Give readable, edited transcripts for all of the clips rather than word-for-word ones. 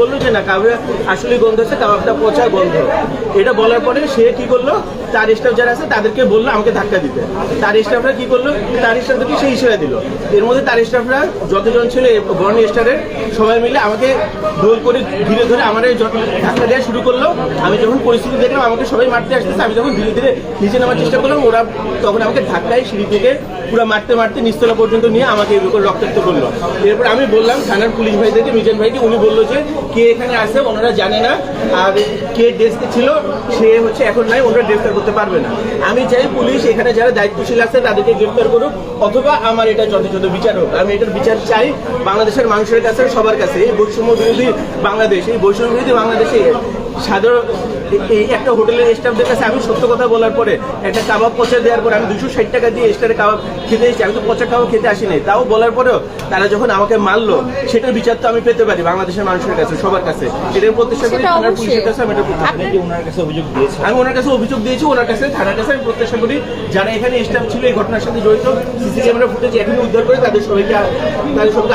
বললো যে না কাবাব আসলে গন্ধ আছে, কাবাবটা পচা গন্ধ। এটা বলার পরে সে কি করলো, তার স্টাফ যারা আছে তাদেরকে বললো আমাকে ধাক্কা দিতে। তার স্টাফরা কি করলো, তার স্টাফদেরকে সেই ইশারা দিল। এর মধ্যে তার স্টাফরা যতজন ছিল বর্ণ স্টারের সবাই মিলে আমাকে দোল করে ধীরে ধরে আমার ধাক্কা দেওয়া শুরু করলো। আমি যখন পরিস্থিতি দেখলাম আমাকে সবাই মারতে আসতেছে, আমি যখন ধীরে ধীরে নিচে নামার চেষ্টা করলাম, ওরা তখন আমাকে ধাক্কায় সিঁড়ি থেকে পুরো মারতে মারতে নিচতলা পর্যন্ত নিয়ে আমাকে এরকম রক্তাক্ত করলো। এরপর আমি বললাম থানার পুলিশ ভাইদেরকে, মিজান ভাইকে, উনি বললো যে কে এখানে আছে ওনারা জানে না, আর কে ডেস্কে ছিল সে হচ্ছে এখন নাই, ওনারা গ্রেফতার করতে পারবে না। আমি চাই পুলিশ এখানে যারা দায়িত্বশীল আছে তাদেরকে গ্রেফতার করুক, অথবা আমার এটা যথাযথ বিচার হোক। আমি এটার বিচার চাই বাংলাদেশের মানুষের কাছে, সবার কাছে। এই বৈষম্য বিরোধী বাংলাদেশ, এই বৈষম্য বিরোধী বাংলাদেশে সাধারণ এই একটা হোটেলের স্টাফদের কাছে আমি সত্য কথা বলার পরে একটা কাবাব পচা দেওয়ার পরে আমি 260 টাকা দিয়ে স্টারে কাবাব খেতে এসেছি, আমি তো পচা কাবাব খেতে আসি নাই। তাও বলার পরেও তারা যখন আমাকে মারলো, সেটার বিচার তো আমি পেতে পারি বাংলাদেশের মানুষের কাছে, সবার কাছে। এটার প্রত্যাশা করি থানার পুলিশের কাছে। আমি ওনার কাছে অভিযোগ দিয়েছি, ওনার কাছে থানার কাছে আমি প্রত্যাশা করি যারা এখানে স্টাফ ছিল এই ঘটনার সাথে জড়িত, সিসি ক্যামেরা ফুটেজ এখনই উদ্ধার করে তাদের সবাইকে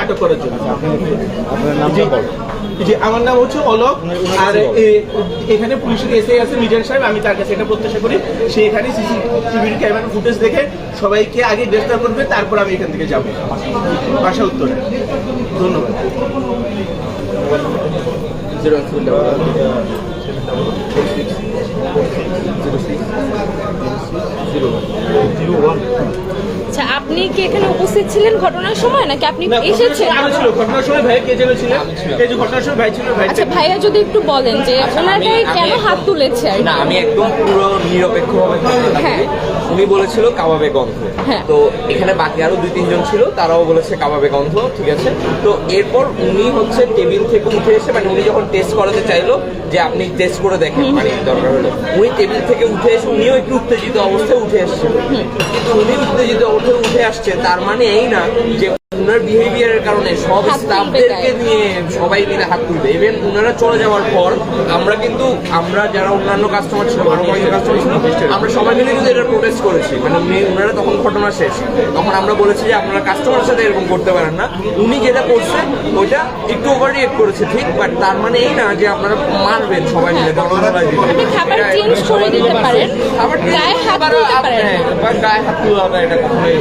আটক করার জন্য। জি, আমার নাম হচ্ছে অলোক, আর এখানে পুলিশের এসআই আছে মিজান সাহেব। আমি তার কাছে এটা প্রত্যাশা করি সে এখানে সিসিটিভির ক্যামেরা ফুটেজ দেখে সবাইকে আগে গ্রেফতার করবে, তারপর আমি এখান থেকে যাবো বাসা উত্তরে। ধন্যবাদ। আচ্ছা, আপনি কি এখানে উপস্থিত ছিলেন ঘটনার সময়, নাকি আপনি এসেছেন? আমি ছিল ঘটনার সময়, ভাই কে যেন ছিলেন, এই যে ঘটনার সময় ভাই ছিল। আচ্ছা ভাইয়া যদি একটু বলেন যে ওনার গায়ে কেন হাত তুলেছে? না, আমি একদম পুরো নিরপেক্ষভাবে হ্যাঁ। উনি বলেছিল কাবাবে গন্ধ। হ্যাঁ। তো এখানে বাকি আরো 2-3 জন ছিল, তারাও বলেছে কাবাবে গন্ধ, ঠিক আছে। তো এরপর উনি হচ্ছে টেবিল থেকে উঠে এসে, মানে উনি যখন টেস্ট করাতে চাইলো যে আপনি টেস্ট করে দেখেন, মানে দরকার হলো, উনি টেবিল থেকে উঠে এসে উনিও একটু উত্তেজিত অবস্থায় উঠে এসেছিল। কিন্তু উনি উত্তেজিত অবস্থায় উঠে আসছে, তার মানে এই না যে উনার বিহেভিয়ারের কারণে সব স্টাফদেরকে নিয়ে সবাই মিলে হাত তুলবে। ইভেন উনারা চলে যাওয়ার পর আমরা যারা অন্যান্য কাস্টমার ছিল, আমরা সবাই মিলে কিন্তু এটা প্রোটেস্ট করেছি। মানে উনারা তখন ঘটনা শেষ, তখন আমরা বলেছি যে আপনারা কাস্টমারের সাথে এরকম করতে পারেন না। উনি যেটা করছে ওইটা একটু ওভার রিয়েক্ট করেছে, ঠিক, বাট তার মানে এই না যে আপনারা মারবেন সবাই মিলে। খাবার চেঞ্জ করে দিতে পারেন, গায়ে হাত তুলতে পারেন। গায়ে হাত তুলা এটা কখনোই